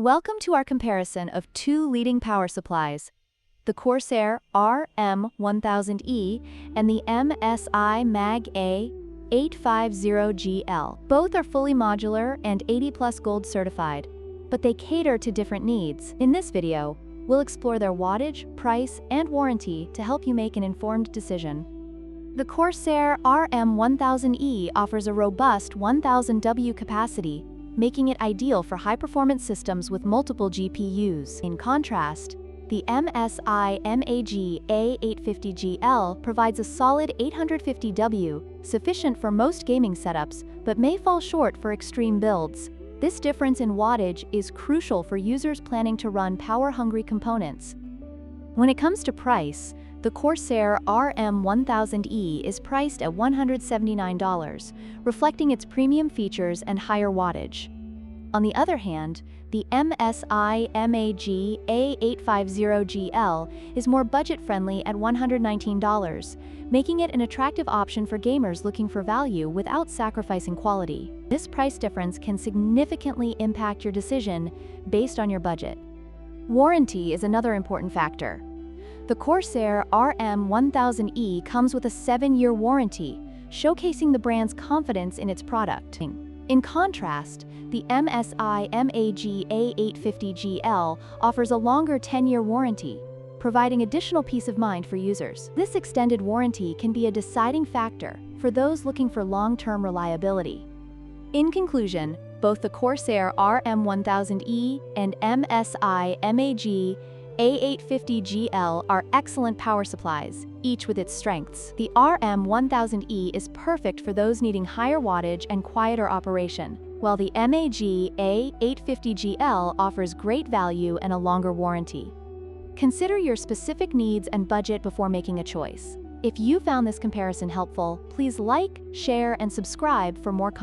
Welcome to our comparison of two leading power supplies, the Corsair RM1000e and the MSI A850GL. Both are fully modular and 80+ gold certified, but they cater to different needs. In this video, we'll explore their wattage, price, and warranty to help you make an informed decision. The Corsair RM1000e offers a robust 1000W capacity, making it ideal for high-performance systems with multiple GPUs. In contrast, the MSI A850GL provides a solid 850W, sufficient for most gaming setups, but may fall short for extreme builds. This difference in wattage is crucial for users planning to run power-hungry components. When it comes to price, the Corsair RM1000e is priced at $179, reflecting its premium features and higher wattage. On the other hand, the MSI A850GL is more budget-friendly at $119, making it an attractive option for gamers looking for value without sacrificing quality. This price difference can significantly impact your decision based on your budget. Warranty is another important factor. The Corsair RM1000e comes with a 7-year warranty, showcasing the brand's confidence in its product. In contrast, the MSI A850GL offers a longer 10-year warranty, providing additional peace of mind for users. This extended warranty can be a deciding factor for those looking for long-term reliability. In conclusion, both the Corsair RM1000e and MSI A850GL are excellent power supplies, each with its strengths. The RM1000e is perfect for those needing higher wattage and quieter operation, while the MSI A850GL offers great value and a longer warranty. Consider your specific needs and budget before making a choice. If you found this comparison helpful, please like, share, and subscribe for more content.